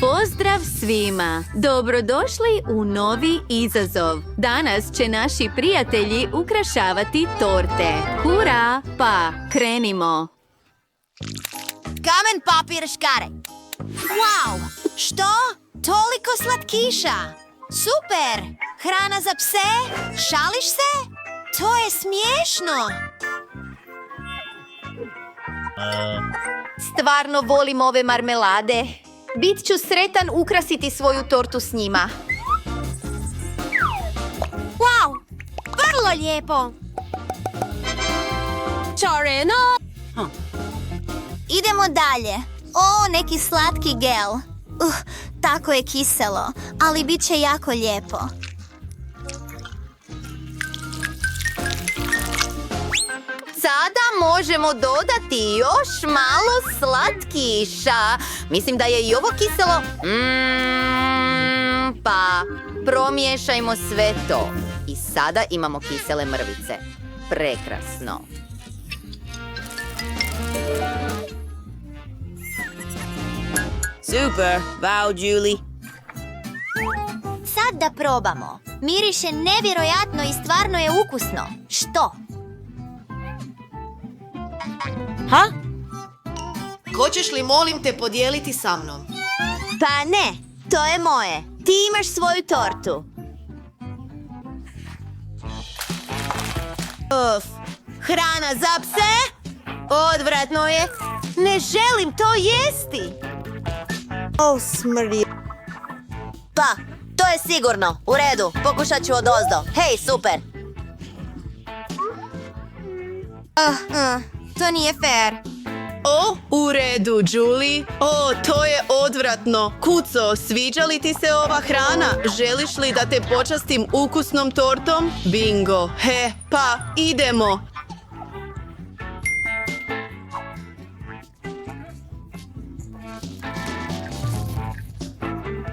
Pozdrav svima! Dobrodošli u novi izazov. Danas će naši prijatelji ukrašavati torte. Hura! Pa, krenimo! Kamen, papir, škare. Wow! Što? Toliko slatkiša! Super! Hrana za pse? Šališ se? To je smiješno! Stvarno volim ove marmelade. Bit ću sretan ukrasiti svoju tortu s njima. Wow! Vrlo lijepo! Čareno! Idemo dalje. O, neki slatki gel. Tako je kiselo, ali bit će jako lijepo. Sada možemo dodati još malo slatkiša. Mislim da je i ovo kiselo. Pa promiješajmo sve to. I sada imamo kisele mrvice. Prekrasno. Super, wow, Julie. Sad da probamo. Miriše nevjerojatno i stvarno je ukusno. Što? Ha? Hoćeš li, molim te, podijeliti sa mnom? Pa ne, to je moje. Ti imaš svoju tortu. Uf, hrana za pse? Odvratno je. Ne želim to jesti. O, smrdi. Pa, to je sigurno. U redu, pokušat ću odozdo. Hej, super. To nije fair. O, u redu, Julie. O, to je odvratno. Kuco, sviđa li ti se ova hrana? Želiš li da te počastim ukusnom tortom? Bingo. He, pa, idemo.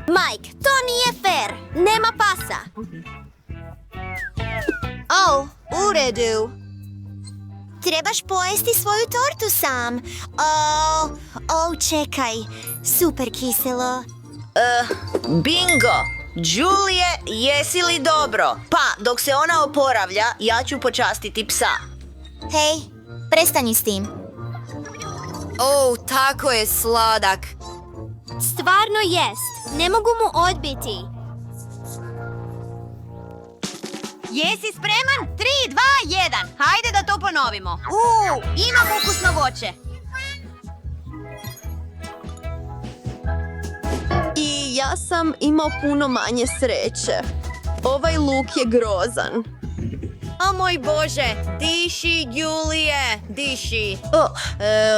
Mike, to nije fair. Nema pasa. Oh, u redu. Trebaš pojesti svoju tortu sam. Čekaj. Super kiselo. Bingo! Julie, jesi li dobro? Pa, dok se ona oporavlja, ja ću počastiti psa. Hej, prestani s tim. Tako je sladak. Stvarno jest. Ne mogu mu odbiti. Jesi spreman? 3, 2, 1. Hajde da to ponovimo. Imam ukusno voće. I ja sam imao puno manje sreće. Ovaj luk je grozan. O moj Bože, diši, Julije, diši.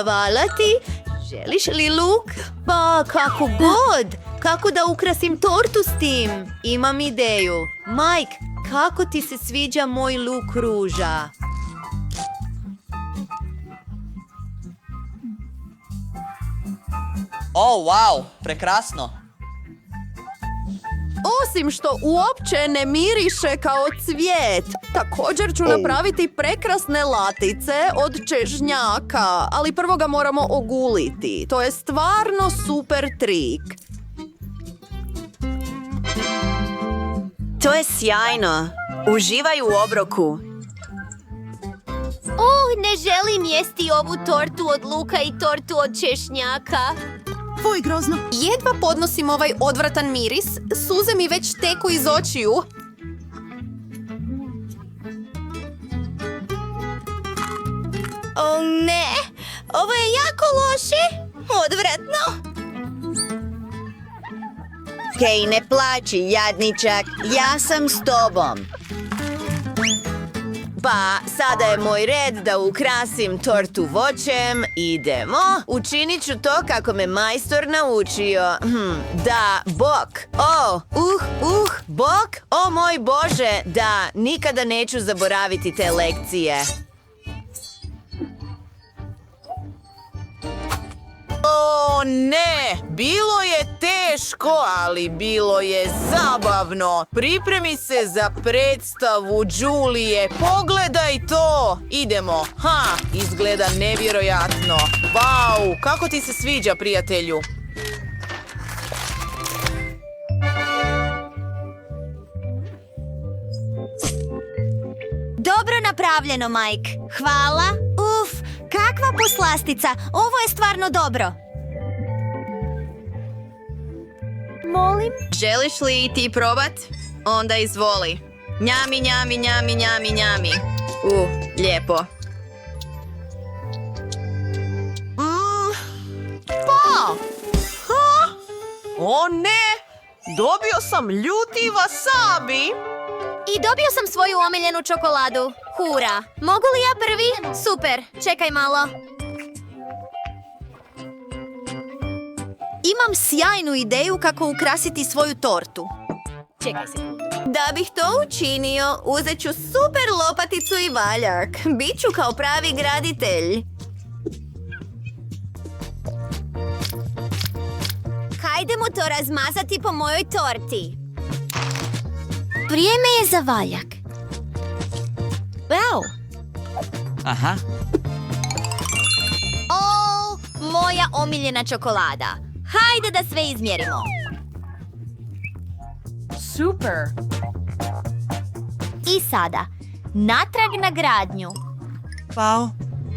Hvala ti. Želiš li luk? Pa, kako god. Kako da ukrasim tortu s tim? Imam ideju. Mike, kako ti se sviđa moj luk ruža? O, wow, prekrasno. Osim što uopće ne miriše kao cvijet. Također ću napraviti prekrasne latice od češnjaka, ali prvo ga moramo oguliti. To je stvarno super trik. To je sjajno. Uživaj u obroku. Ne želim jesti ovu tortu od luka i tortu od češnjaka. Fuj, grozno. Jedva podnosim ovaj odvratan miris. Suze mi već teku iz očiju. Ne, ovo je jako loše. Odvratno. Hej, ne plaći, jadničak. Ja sam s tobom. Pa, sada je moj red da ukrasim tortu voćem. Idemo. Učinit ću to kako me majstor naučio. Da, bok. Bok. O moj Bože, da, nikada neću zaboraviti te lekcije. O ne, bilo je teško, ali bilo je zabavno. Pripremi se za predstavu, Julie. Pogledaj to. Idemo. Izgleda nevjerojatno. Wow, kako ti se sviđa, prijatelju? napravljeno, Mike. Hvala. Uf, kakva poslastica. Ovo je stvarno dobro. Molim? Želiš li i ti probat? Onda izvoli. Njami, njami, njami, njami, njami. Lijepo. O ne! Dobio sam ljuti wasabi! I dobio sam svoju omiljenu čokoladu. Hura. Mogu li ja prvi? Super. Čekaj malo. Imam sjajnu ideju kako ukrasiti svoju tortu. Čekaj sekundu. Da bih to učinio, uzet ću super lopaticu i valjak. Biću kao pravi graditelj. Hajdemo to razmazati po mojoj torti. Vrijeme je za valjak. Wow. Aha. O, moja omiljena čokolada. Hajde da sve izmjerimo. Super! I sada, natrag na gradnju. Pao.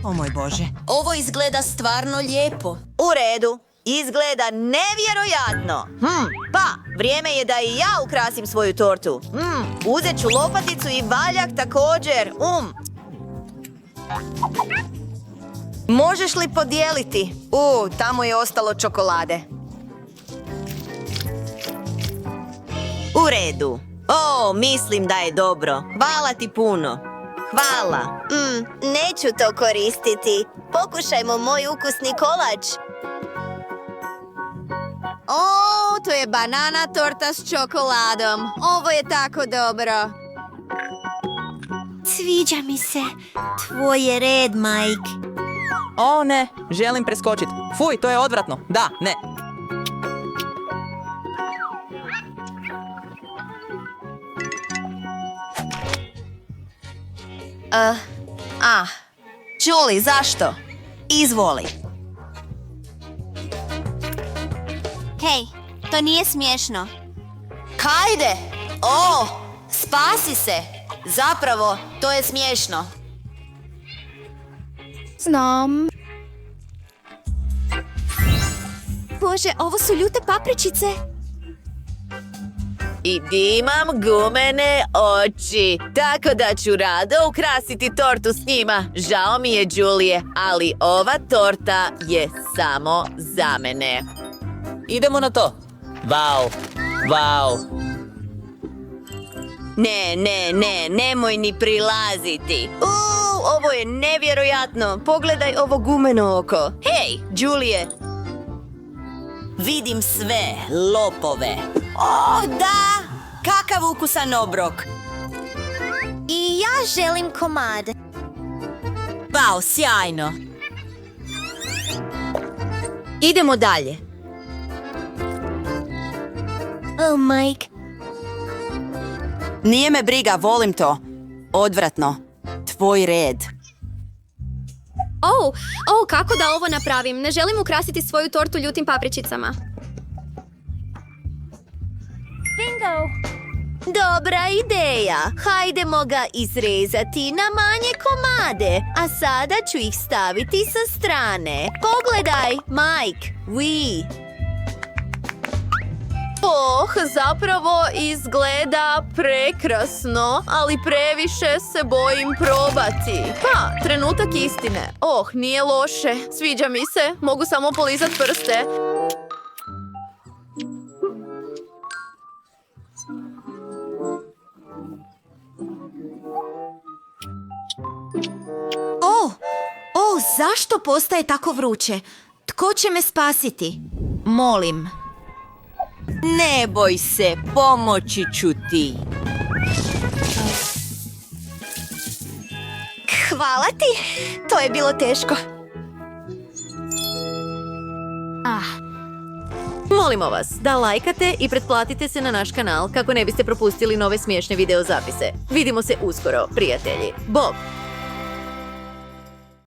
O moj Bože. Ovo izgleda stvarno lijepo. U redu. Izgleda nevjerojatno. Pa, vrijeme je da i ja ukrasim svoju tortu. Uzet ću lopaticu i valjak također. Možeš li podijeliti? Tamo je ostalo čokolade. U redu. Mislim da je dobro. Hvala ti puno. Hvala. Neću to koristiti. Pokušajmo moj ukusni kolač. O, to je banana torta s čokoladom. Ovo je tako dobro. Sviđa mi se. Tvoj je red, Mike. O ne, želim preskočiti. Fuj, to je odvratno. Da, ne. Julie, zašto? Izvoli. Hej, to nije smiješno. Hajde! Spasi se! Zapravo, to je smiješno. Znam. Bože, ovo su ljute papričice. I imam gumene oči, tako da ću rado ukrasiti tortu s njima. Žao mi je, Julie, ali ova torta je samo za mene. Idemo na to. Wow. Wow. Nemoj ni prilaziti. Ovo je nevjerojatno. Pogledaj ovo gumeno oko. Hej, Julie. Vidim sve, lopove. Da! Kakav ukusan obrok. I ja želim komad. Wow, sjajno. Idemo dalje. Oh, Mike. Nije me briga, volim to. Odvratno. Tvoj red. Kako da ovo napravim? Ne želim ukrasiti svoju tortu ljutim papričicama. Bingo! Dobra ideja. Hajdemo ga izrezati na manje komade. A sada ću ih staviti sa strane. Pogledaj, Mike. Zapravo izgleda prekrasno, ali previše se bojim probati. Pa, trenutak istine. Nije loše. Sviđa mi se. Mogu samo polizat prste. Zašto postaje tako vruće? Tko će me spasiti? Molim. Ne boj se, pomoći ću ti. Hvala ti. To je bilo teško. Molimo vas da lajkate i pretplatite se na naš kanal kako ne biste propustili nove smiješne videozapise. Vidimo se uskoro, prijatelji. Bog!